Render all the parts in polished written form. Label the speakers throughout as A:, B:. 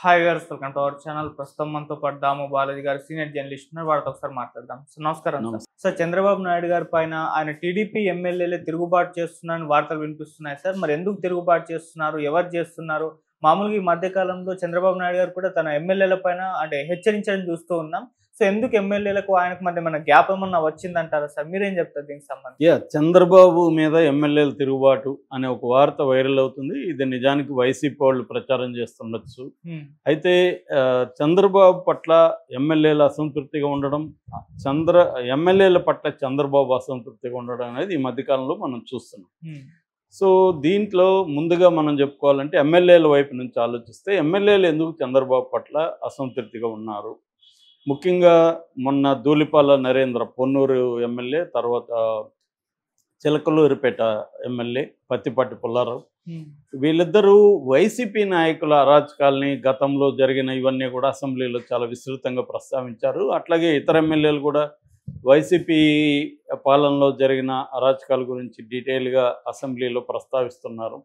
A: Hi గారు, welcome to our channel. ప్రస్తుతం మనతో పాటు దాము బాలాజీ గారు సీనియర్ జర్నలిస్ట్ ఉన్నారు. వారితో ఒకసారి మాట్లాడదాం. సో నమస్కారం సార్. సార్, చంద్రబాబు నాయుడు గారి పైన ఆయన టీడీపీ ఎమ్మెల్యేలే తిరుగుబాటు చేస్తున్నారని వార్తలు వినిపిస్తున్నాయి సార్. మరి ఎందుకు తిరుగుబాటు చేస్తున్నారు, ఎవరు చేస్తున్నారు? మామూలుగా ఈ మధ్య కాలంలో చంద్రబాబు నాయుడు గారు కూడా తన ఎమ్మెల్యేల పైన హెచ్చరించడం చూస్తూ ఉన్నాం. సో ఎందుకు ఎమ్మెల్యేలకు ఆయనకు మధ్య మన గ్యాప్ ఏమన్నా వచ్చిందంటారా సార్? మీరేం చెప్తారు దీనికి సంబంధించి?
B: చంద్రబాబు మీద ఎమ్మెల్యేల తిరుగుబాటు అనే ఒక వార్త వైరల్ అవుతుంది. ఇది నిజానికి వైసీపీ వాళ్ళు ప్రచారం చేస్తుండొచ్చు. అయితే చంద్రబాబు పట్ల ఎమ్మెల్యేల అసంతృప్తిగా ఉండడం, ఎమ్మెల్యేల పట్ల చంద్రబాబు అసంతృప్తిగా ఉండడం అనేది ఈ మధ్యకాలంలో మనం చూస్తున్నాం. సో దీంట్లో ముందుగా మనం చెప్పుకోవాలంటే ఎమ్మెల్యేల వైపు నుంచి ఆలోచిస్తే ఎమ్మెల్యేలు ఎందుకు చంద్రబాబు పట్ల అసంతృప్తిగా ఉన్నారు? ముఖ్యంగా మొన్న ధూళిపాల నరేంద్ర పొన్నూరు ఎమ్మెల్యే, తర్వాత చిలకలూరిపేట ఎమ్మెల్యే పత్తిపాటి పుల్లారావు, వీళ్ళిద్దరూ వైసీపీ నాయకుల అరాచకాలని గతంలో జరిగిన ఇవన్నీ కూడా అసెంబ్లీలో చాలా విస్తృతంగా ప్రస్తావించారు. అట్లాగే ఇతర ఎమ్మెల్యేలు కూడా వైసీపీ పాలనలో జరిగిన అరాచకాల గురించి డీటెయిల్గా అసెంబ్లీలో ప్రస్తావిస్తున్నారు.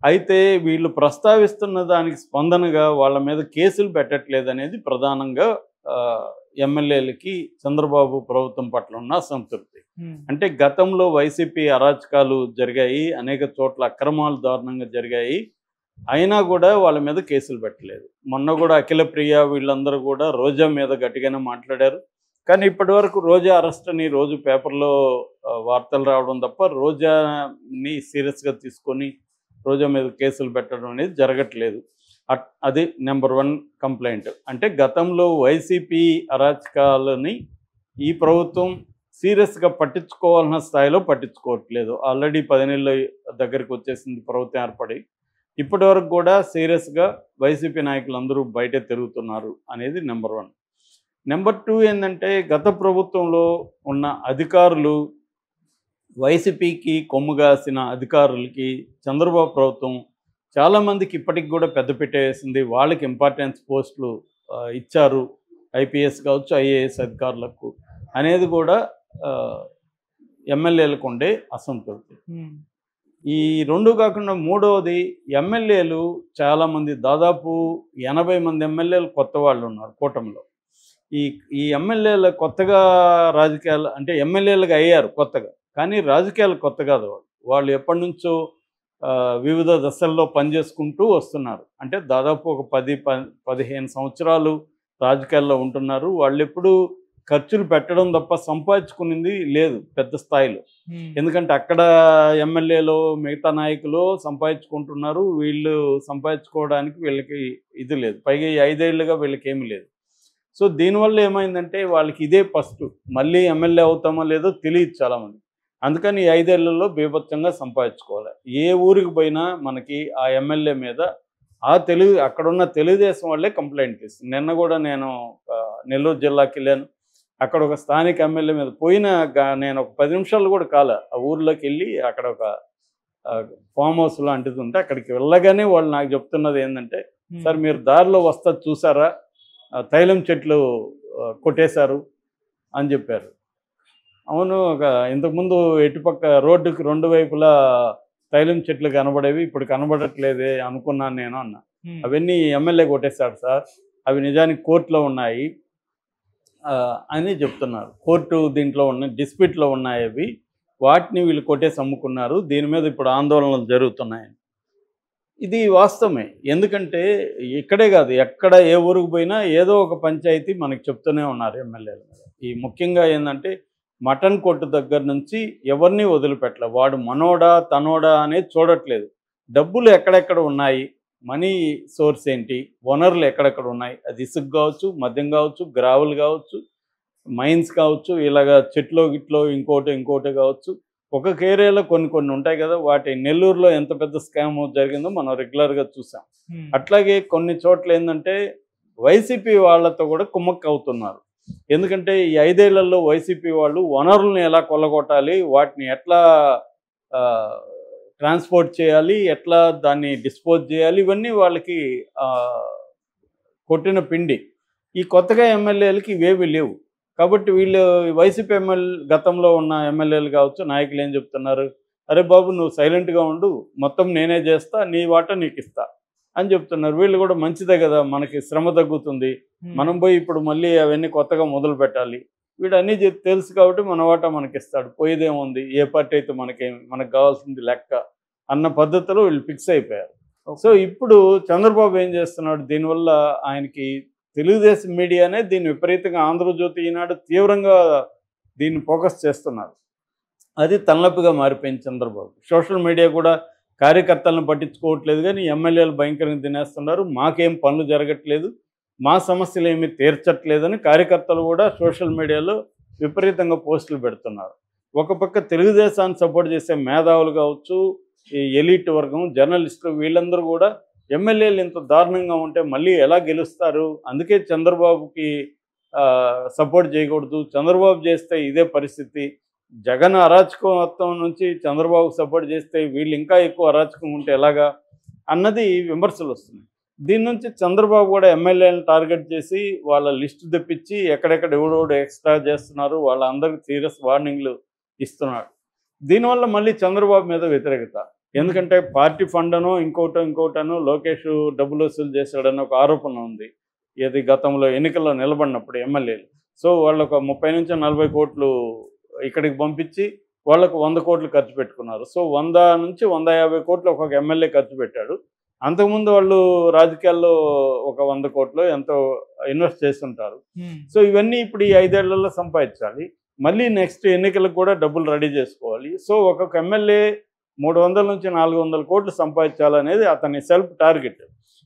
B: అయితే వీళ్ళు ప్రస్తావిస్తున్న దానికి స్పందనగా వాళ్ళ మీద కేసులు పెట్టట్లేదు అనేది ప్రధానంగా ఎమ్మెల్యేలకి చంద్రబాబు ప్రభుత్వం పట్ల ఉన్న అసంతృప్తి. అంటే గతంలో వైసీపీ అరాచకాలు జరిగాయి, అనేక చోట్ల అక్రమాలు దారుణంగా జరిగాయి, అయినా కూడా వాళ్ళ మీద కేసులు పెట్టలేదు. మొన్న కూడా అఖిల ప్రియ వీళ్ళందరూ కూడా రోజా మీద గట్టిగానే మాట్లాడారు. కానీ ఇప్పటి వరకు రోజా అరెస్ట్ అని రోజు పేపర్లో వార్తలు రావడం తప్ప రోజాని సీరియస్గా తీసుకొని రోజా మీద కేసులు పెట్టడం అనేది జరగట్లేదు. అది నెంబర్ 1 కంప్లైంట్. అంటే గతంలో వైసీపీ అరాచకాలని ఈ ప్రభుత్వం సీరియస్గా పట్టించుకోవాలన్న స్థాయిలో పట్టించుకోవట్లేదు. ఆల్రెడీ 10 నెలల దగ్గరికి వచ్చేసింది ప్రభుత్వం ఏర్పడి. ఇప్పటి వరకు కూడా సీరియస్గా వైసీపీ నాయకులందరూ బయటే తిరుగుతున్నారు అనేది నెంబర్ 1. నెంబర్ 2 ఏంటంటే గత ప్రభుత్వంలో ఉన్న అధికారులు, వైసీపీకి కొమ్ముగాసిన అధికారులకి చంద్రబాబు ప్రభుత్వం చాలామందికి ఇప్పటికి కూడా పెద్దపీట వేసింది. వాళ్ళకి ఇంపార్టెన్స్ పోస్టులు ఇచ్చారు, ఐపీఎస్ కావచ్చు, ఐఏఎస్ అధికారులకు అనేది కూడా ఎమ్మెల్యేలకు ఉండే అసంతృప్తి. ఈ 2 కాకుండా మూడవది, ఎమ్మెల్యేలు చాలామంది, దాదాపు 80 మంది ఎమ్మెల్యేలు కొత్త వాళ్ళు ఉన్నారు కూటమిలో. ఈ ఎమ్మెల్యేల కొత్తగా రాజకీయాలు అంటే ఎమ్మెల్యేలుగా అయ్యారు కొత్తగా, కానీ రాజకీయాలు కొత్త కాదు. వాళ్ళు ఎప్పటి నుంచో వివిధ దశల్లో పనిచేసుకుంటూ వస్తున్నారు. అంటే దాదాపు ఒక 10-15 సంవత్సరాలు రాజకీయాల్లో ఉంటున్నారు. వాళ్ళు ఎప్పుడు ఖర్చులు పెట్టడం తప్ప సంపాదించుకునేది లేదు పెద్ద స్థాయిలో. ఎందుకంటే అక్కడ ఎమ్మెల్యేలు మిగతా నాయకులు సంపాదించుకుంటున్నారు, వీళ్ళు సంపాదించుకోవడానికి వీళ్ళకి ఇది లేదు. పైగా ఈ 5 ఏళ్ళుగా వీళ్ళకి ఏమీ లేదు. సో దీనివల్ల ఏమైందంటే వాళ్ళకి ఇదే ఫస్ట్, మళ్ళీ ఎమ్మెల్యే అవుతామో లేదో తెలియదు చాలామంది. అందుకని ఈ 5 ఏళ్లలో బీభత్సంగా సంపాదించుకోవాలి. ఏ ఊరికి పోయినా మనకి ఆ ఎమ్మెల్యే మీద అక్కడున్న తెలుగుదేశం వాళ్ళే కంప్లైంట్ ఇస్తుంది. నిన్న కూడా నేను నెల్లూరు జిల్లాకి వెళ్ళాను. అక్కడ ఒక స్థానిక ఎమ్మెల్యే మీద నేను ఒక 10 నిమిషాలు కూడా కాలే ఆ ఊర్లోకి వెళ్ళి అక్కడ ఒక ఫామ్ హౌస్ లాంటిది ఉంటే అక్కడికి వెళ్ళగానే వాళ్ళు నాకు చెప్తున్నది ఏంటంటే, సార్ మీరు దారిలో వస్తా చూసారా, తైలం చెట్లు కొట్టేశారు అని చెప్పారు. అవును, ఇంతకుముందు ఎటుపక్క రోడ్డుకి 2 వైపులా తైలం చెట్లు కనబడేవి, ఇప్పుడు కనబడట్లేదే అనుకున్నాను నేను అన్న. అవన్నీ ఎమ్మెల్యే కొట్టేశాడు సార్, అవి నిజానికి కోర్టులో ఉన్నాయి అని చెప్తున్నారు. కోర్టు దీంట్లో ఉన్నాయి, డిస్ప్యూట్లో ఉన్నాయి అవి, వాటిని వీళ్ళు కొట్టేసి అమ్ముకున్నారు, దీని మీద ఇప్పుడు ఆందోళనలు జరుగుతున్నాయని. ఇది వాస్తవమే. ఎందుకంటే ఇక్కడే కాదు, ఎక్కడ ఏ ఊరికి పోయినా ఏదో ఒక పంచాయతీ మనకి చెప్తూనే ఉన్నారు ఎమ్మెల్యేల మీద. ఈ ముఖ్యంగా ఏంటంటే మటన్ కొట్టు దగ్గర నుంచి ఎవరిని వదిలిపెట్టలే. వాడు మనోడా తనోడా అనేది చూడట్లేదు. డబ్బులు ఎక్కడెక్కడ ఉన్నాయి, మనీ సోర్స్ ఏంటి, వనరులు ఎక్కడెక్కడ ఉన్నాయి, అది ఇసుక కావచ్చు, మద్యం కావచ్చు, గ్రావులు కావచ్చు, మైన్స్ కావచ్చు, ఇలాగా చెట్లో గిట్లో ఇంకోటి కావచ్చు. ఒక్కొక్క ఏరియాలో కొన్ని ఉంటాయి కదా, వాటి నెల్లూరులో ఎంత పెద్ద స్కామ్ జరిగిందో మనం రెగ్యులర్గా చూసాం. అట్లాగే కొన్ని చోట్ల ఏంటంటే వైసీపీ వాళ్ళతో కూడా కుమ్మక్కు అవుతున్నారు. ఎందుకంటే ఈ 5 ఏళ్లలో వైసీపీ వాళ్ళు వనరులను ఎలా కొల్లగొట్టాలి, వాటిని ఎట్లా ట్రాన్స్పోర్ట్ చేయాలి, ఎట్లా దాన్ని డిస్పోజ్ చేయాలి, ఇవన్నీ వాళ్ళకి కొట్టిన పిండి. ఈ కొత్తగా ఎమ్మెల్యేలకి ఇవేవి లేవు. కాబట్టి వీళ్ళు వైసీపీ గతంలో ఉన్న ఎమ్మెల్యేలు కావచ్చు, నాయకులు ఏం చెప్తున్నారు, అరే బాబు నువ్వు సైలెంట్గా ఉండు, మొత్తం నేనే చేస్తా, నీ వాటా నీకు ఇస్తా అని చెప్తున్నారు. వీళ్ళు కూడా మంచిదే కదా, మనకి శ్రమ తగ్గుతుంది, మనం పోయి ఇప్పుడు మళ్ళీ అవన్నీ కొత్తగా మొదలు పెట్టాలి, వీడన్నీ తెలుసు కాబట్టి మన వాటా మనకిస్తాడు, పోయేదేముంది, ఏ పార్టీ అయితే మనకు కావాల్సింది లెక్క అన్న పద్ధతిలో వీళ్ళు ఫిక్స్ అయిపోయారు. సో ఇప్పుడు చంద్రబాబు ఏం చేస్తున్నాడు, దీనివల్ల ఆయనకి తెలుగుదేశం మీడియానే దీన్ని విపరీతంగా, ఆంధ్రజ్యోతి, ఈనాడు తీవ్రంగా దీన్ని ఫోకస్ చేస్తున్నారు. అది తలనొప్పిగా మారిపోయింది చంద్రబాబు. సోషల్ మీడియా కూడా కార్యకర్తలను పట్టించుకోవట్లేదు, కానీ ఎమ్మెల్యేలు భయంకరంగా తినేస్తున్నారు, మాకేం పనులు జరగట్లేదు, మా సమస్యలు ఏమీ తీర్చట్లేదని కార్యకర్తలు కూడా సోషల్ మీడియాలో విపరీతంగా పోస్టులు పెడుతున్నారు. ఒక పక్క తెలుగుదేశాన్ని సపోర్ట్ చేసే మేధావులు కావచ్చు, ఈ ఎలీట్ వర్గం, జర్నలిస్టులు, వీళ్ళందరూ కూడా ఎమ్మెల్యేలు ఇంత దారుణంగా ఉంటే మళ్ళీ ఎలా గెలుస్తారు, అందుకే చంద్రబాబుకి సపోర్ట్ చేయకూడదు, చంద్రబాబు చేస్తే ఇదే పరిస్థితి, జగన్ అరాచకత్వం నుంచి చంద్రబాబు సపోర్ట్ చేస్తే వీళ్ళు ఇంకా ఎక్కువ అరాచకం ఉంటే ఎలాగా అన్నది విమర్శలు వస్తున్నాయి. దీని నుంచి చంద్రబాబు కూడా ఎమ్మెల్యేలను టార్గెట్ చేసి వాళ్ళ లిస్టు తెప్పించి ఎక్కడెక్కడ ఎవడోడు ఎక్స్ట్రా చేస్తున్నారు, వాళ్ళందరికీ సీరియస్ వార్నింగ్లు ఇస్తున్నాడు. దీనివల్ల మళ్ళీ చంద్రబాబు మీద వ్యతిరేకత, ఎందుకంటే పార్టీ ఫండ్ అనో ఇంకోటనో లోకేష్ డబ్బులు వసూలు చేశాడన్న ఒక ఆరోపణ ఉంది, ఏది గతంలో ఎన్నికల్లో నిలబడినప్పుడు ఎమ్మెల్యేలు. సో వాళ్ళకు 30 నుంచి 40 కోట్లు ఇక్కడికి పంపించి వాళ్ళకు 100 కోట్లు ఖర్చు పెట్టుకున్నారు. సో 100 నుంచి 150 కోట్లు ఒక్కొక్క ఎమ్మెల్యే ఖర్చు పెట్టాడు. అంతకుముందు వాళ్ళు రాజకీయాల్లో ఒక 100 కోట్లు ఎంతో ఇన్వెస్ట్ చేస్తుంటారు. సో ఇవన్నీ ఇప్పుడు ఈ 5 ఏళ్లలో సంపాదించాలి, మళ్ళీ నెక్స్ట్ ఎన్నికలకు కూడా డబ్బులు రెడీ చేసుకోవాలి. సో ఒక్కొక్క ఎమ్మెల్యే 300 నుంచి 400 కోట్లు సంపాదించాలనేది అతని సెల్ఫ్ టార్గెట్.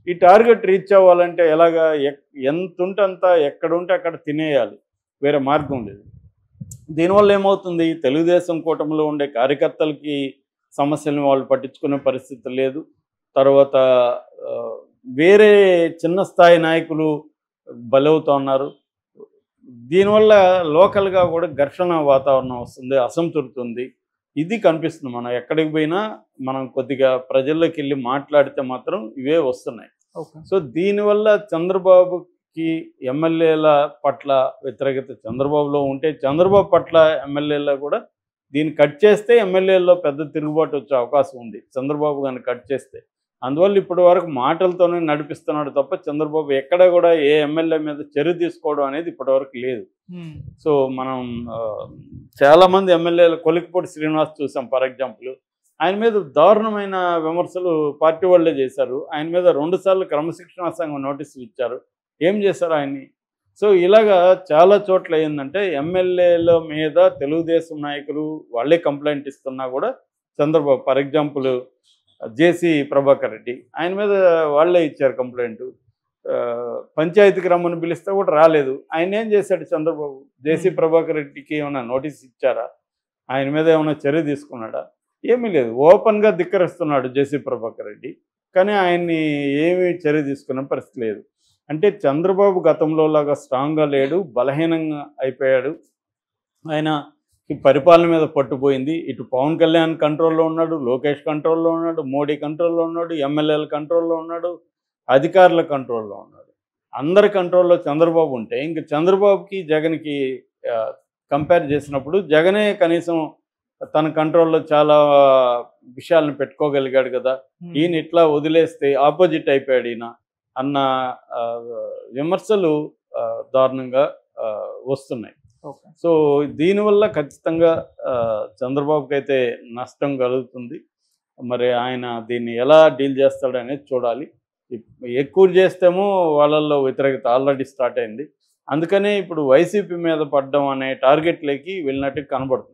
B: ఈ టార్గెట్ రీచ్ అవ్వాలంటే ఎలాగా, ఎంత ఉంటే అంత, ఎక్కడుంటే అక్కడ తినేయాలి, వేరే మార్గం లేదు. దీనివల్ల ఏమవుతుంది, తెలుగుదేశం కూటమిలో ఉండే కార్యకర్తలకి సమస్యలను వాళ్ళు పట్టించుకునే పరిస్థితి లేదు. తర్వాత వేరే చిన్న స్థాయి నాయకులు బలవుతూ ఉన్నారు. దీనివల్ల లోకల్గా కూడా ఘర్షణ వాతావరణం వస్తుంది, అసంతృప్తి ఉంది. ఇది కనిపిస్తుంది. మనం ఎక్కడికి పోయినా మనం కొద్దిగా ప్రజల్లోకి వెళ్ళి మాట్లాడితే మాత్రం ఇవే వస్తున్నాయి. సో దీనివల్ల చంద్రబాబుకి ఎమ్మెల్యేల పట్ల వ్యతిరేకత చంద్రబాబులో ఉంటే, చంద్రబాబు పట్ల ఎమ్మెల్యేలో కూడా దీన్ని కట్ చేస్తే ఎమ్మెల్యేల్లో పెద్ద తిరుగుబాటు వచ్చే అవకాశం ఉంది చంద్రబాబు కానీ కట్ చేస్తే. అందువల్ల ఇప్పటి వరకు మాటలతోనే నడిపిస్తున్నాడు తప్ప చంద్రబాబు ఎక్కడ కూడా ఏ ఎమ్మెల్యే మీద చర్య తీసుకోవడం అనేది ఇప్పటివరకు లేదు. సో మనం చాలామంది ఎమ్మెల్యేలు, కొలికిపూడి శ్రీనివాస్ చూసాం ఫర్ ఎగ్జాంపుల్, ఆయన మీద దారుణమైన విమర్శలు పార్టీ వాళ్ళే చేశారు. ఆయన మీద 2 సార్లు క్రమశిక్షణా సంఘం నోటీసులు ఇచ్చారు. ఏం చేశారు ఆయన్ని? సో ఇలాగా చాలా చోట్ల ఏంటంటే ఎమ్మెల్యేల మీద తెలుగుదేశం నాయకులు వాళ్ళే కంప్లైంట్ ఇస్తున్నా కూడా చంద్రబాబు, ఫర్ ఎగ్జాంపుల్ జేసీ ప్రభాకర్ రెడ్డి, ఆయన మీద వాళ్ళే ఇచ్చారు కంప్లైంట్. పంచాయతీకి రమ్మని పిలిస్తే కూడా రాలేదు. ఆయన ఏం చేశాడు చంద్రబాబు? జేసీ ప్రభాకర్ రెడ్డికి ఏమైనా నోటీస్ ఇచ్చారా? ఆయన మీద ఏమైనా చర్య తీసుకున్నాడా? ఏమీ లేదు. ఓపెన్గా ధిక్కరిస్తున్నాడు జేసీ ప్రభాకర్ రెడ్డి, కానీ ఆయన్ని ఏమీ చర్య తీసుకునే పరిస్థితి లేదు. అంటే చంద్రబాబు గతంలో లాగా స్ట్రాంగ్గా లేడు, బలహీనంగా అయిపోయాడు. ఆయన పరిపాలన మీద పట్టుపోయింది. ఇటు పవన్ కళ్యాణ్ కంట్రోల్లో ఉన్నాడు, లోకేష్ కంట్రోల్లో ఉన్నాడు, మోడీ కంట్రోల్లో ఉన్నాడు, ఎమ్మెల్యేల కంట్రోల్లో ఉన్నాడు, అధికారుల కంట్రోల్లో ఉన్నాడు. అందరి కంట్రోల్లో చంద్రబాబు ఉంటే ఇంక చంద్రబాబుకి జగన్కి కంపేర్ చేసినప్పుడు జగనే కనీసం తన కంట్రోల్లో చాలా విషయాలను పెట్టుకోగలిగాడు కదా, ఈయన ఇట్లా వదిలేస్తే ఆపోజిట్ అయిపోయాడు ఈయన అన్న విమర్శలు దారుణంగా వస్తున్నాయి. సో దీనివల్ల ఖచ్చితంగా చంద్రబాబుకి అయితే నష్టం కలుగుతుంది. మరి ఆయన దీన్ని ఎలా డీల్ చేస్తాడు అనేది చూడాలి. ఎక్కువ చేస్తేమో వాళ్ళల్లో వ్యతిరేకత ఆల్రెడీ స్టార్ట్ అయింది. అందుకనే ఇప్పుడు వైసీపీ మీద పడ్డం అనే టార్గెట్లోకి వెళ్ళినట్టు కనబడుతుంది.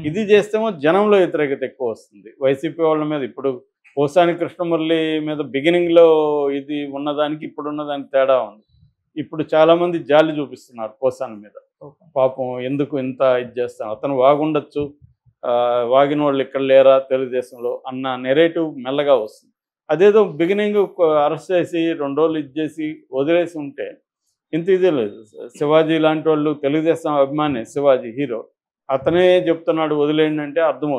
B: ఇది చేస్తేమో జనంలో వ్యతిరేకత ఎక్కువ వస్తుంది వైసీపీ వాళ్ళ మీద. ఇప్పుడు పోసాని కృష్ణమురళి మీద బిగినింగ్లో ఇది ఉన్నదానికి ఇప్పుడు ఉన్నదానికి తేడా ఉంది. ఇప్పుడు చాలామంది జాలి చూపిస్తున్నారు పోసాని మీద, పాపం ఎందుకు ఇంత ఇది చేస్తాం, అతను వాగుండొచ్చు, వాగిన వాళ్ళు ఇక్కడ లేరా తెలుగుదేశంలో అన్న నెరేటివ్ మెల్లగా వస్తుంది. అదేదో బిగినింగ్ అరెస్ట్ చేసి 2 రోజులు ఇది చేసి వదిలేసి ఉంటే ఇంత ఇదే లేదు. శివాజీ లాంటి వాళ్ళు తెలుగుదేశం అభిమాని, శివాజీ హీరో, అతనే చెప్తున్నాడు వదిలేయండి అంటే అర్థమవుతుంది.